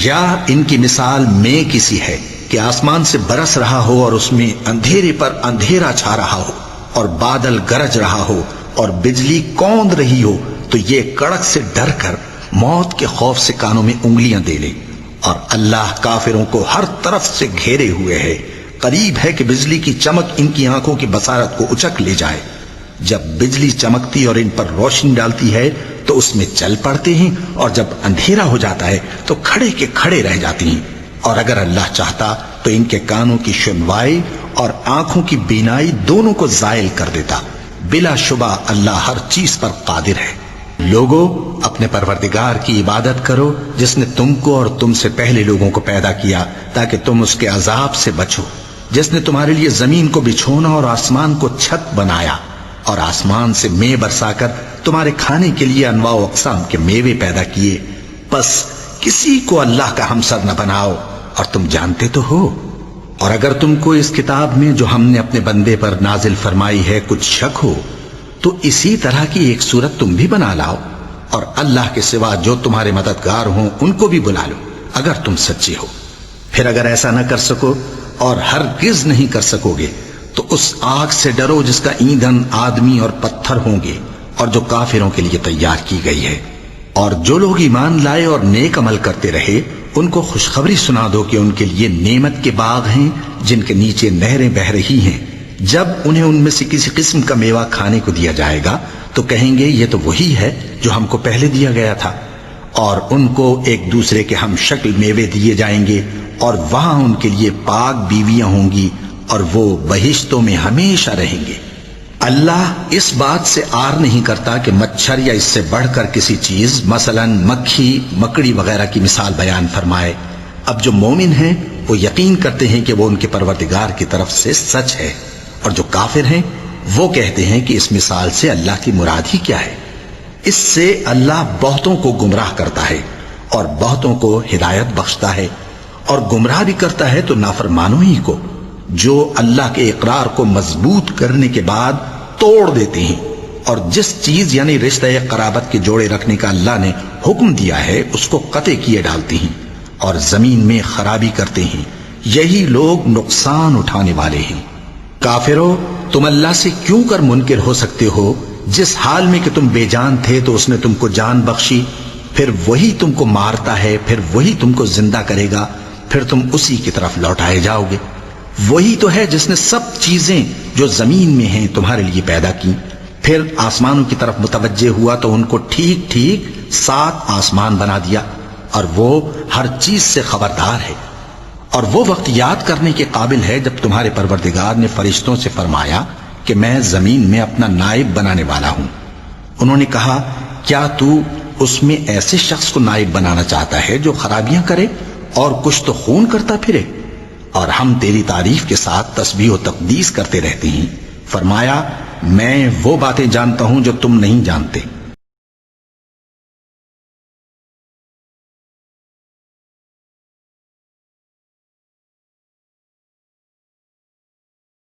یا ان کی مثال میں کسی ہے کہ آسمان سے برس رہا ہو اور اس میں اندھیرے پر اندھیرا چھا رہا ہو اور بادل گرج رہا ہو اور بجلی کوند رہی ہو، تو یہ کڑک سے ڈر کر موت کے خوف سے کانوں میں انگلیاں دے لے۔ اور اللہ کافروں کو ہر طرف سے گھیرے ہوئے ہے، قریب ہے کہ بجلی کی چمک ان کی آنکھوں کی بصارت کو اچک لے جائے۔ جب بجلی چمکتی اور ان پر روشنی ڈالتی ہے تو اس میں چل پڑتے ہیں، اور جب اندھیرا ہو جاتا ہے تو کھڑے کے کھڑے رہ جاتے ہیں۔ اور اگر اللہ چاہتا تو ان کے کانوں کی سنوائی اور آنکھوں کی بینائی دونوں کو زائل کر دیتا۔ بلا شبہ اللہ ہر چیز پر قادر ہے۔ لوگو، اپنے پروردگار کی عبادت کرو جس نے تم کو اور تم سے پہلے لوگوں کو پیدا کیا تاکہ تم اس کے عذاب سے بچو، جس نے تمہارے لیے زمین کو بچھونا اور آسمان کو چھت بنایا، اور آسمان سے مے برسا کر تمہارے کھانے کے لیے انواع و اقسام کے میوے پیدا کیے۔ پس کسی کو اللہ کا ہمسر نہ بناؤ، اور تم جانتے تو ہو۔ اور اگر تم کو اس کتاب میں جو ہم نے اپنے بندے پر نازل فرمائی ہے کچھ شک ہو تو اسی طرح کی ایک صورت تم بھی بنا لاؤ، اور اللہ کے سوا جو تمہارے مددگار ہوں ان کو بھی بلا لو اگر تم سچے ہو۔ پھر اگر ایسا نہ کر سکو اور ہرگز نہیں کر سکو گے تو اس آگ سے ڈرو جس کا ایندھن آدمی اور پتھر ہوں گے، اور جو کافروں کے لیے تیار کی گئی ہے۔ اور جو لوگ ایمان لائے اور نیک عمل کرتے رہے ان کو خوشخبری سنا دو کہ ان کے لیے نعمت کے باغ ہیں جن کے نیچے نہریں بہہ رہی ہیں۔ جب انہیں ان میں سے کسی قسم کا میوہ کھانے کو دیا جائے گا تو کہیں گے یہ تو وہی ہے جو ہم کو پہلے دیا گیا تھا، اور ان کو ایک دوسرے کے ہم شکل میوے دیے جائیں گے، اور وہاں ان کے لیے پاک بیویاں ہوں گی، اور وہ بہشتوں میں ہمیشہ رہیں گے۔ اللہ اس بات سے آر نہیں کرتا کہ مچھر یا اس سے بڑھ کر کسی چیز مثلا مکھی، مکڑی وغیرہ کی مثال بیان فرمائے۔ اب جو مومن ہیں وہ یقین کرتے ہیں کہ وہ ان کے پروردگار کی طرف سے سچ ہے، اور جو کافر ہیں وہ کہتے ہیں کہ اس مثال سے اللہ کی مراد ہی کیا ہے۔ اس سے اللہ بہتوں کو گمراہ کرتا ہے اور بہتوں کو ہدایت بخشتا ہے، اور گمراہ بھی کرتا ہے تو نافرمانوں ہی کو، جو اللہ کے اقرار کو مضبوط کرنے کے بعد توڑ دیتے ہیں، اور جس چیز یعنی رشتہ قرابت کے جوڑے رکھنے کا اللہ نے حکم دیا ہے اس کو قطع کیے ڈالتے ہیں اور زمین میں خرابی کرتے ہیں۔ یہی لوگ نقصان اٹھانے والے ہیں۔ کافرو، تم اللہ سے کیوں کر منکر ہو سکتے ہو؟ جس حال میں کہ تم بے جان تھے تو اس نے تم کو جان بخشی، پھر وہی تم کو مارتا ہے، پھر وہی تم کو زندہ کرے گا، پھر تم اسی کی طرف لوٹائے جاؤ گے۔ وہی تو ہے جس نے سب چیزیں جو زمین میں ہیں تمہارے لیے پیدا کی، پھر آسمانوں کی طرف متوجہ ہوا تو ان کو ٹھیک ٹھیک 7 آسمان بنا دیا، اور وہ ہر چیز سے خبردار ہے۔ اور وہ وقت یاد کرنے کے قابل ہے جب تمہارے پروردگار نے فرشتوں سے فرمایا کہ میں زمین میں اپنا نائب بنانے والا ہوں۔ انہوں نے کہا، کیا تو اس میں ایسے شخص کو نائب بنانا چاہتا ہے جو خرابیاں کرے اور کچھ تو خون کرتا پھرے؟ اور ہم تیری تعریف کے ساتھ تسبیح و تقدیس کرتے رہتے ہیں۔ فرمایا، میں وہ باتیں جانتا ہوں جو تم نہیں جانتے۔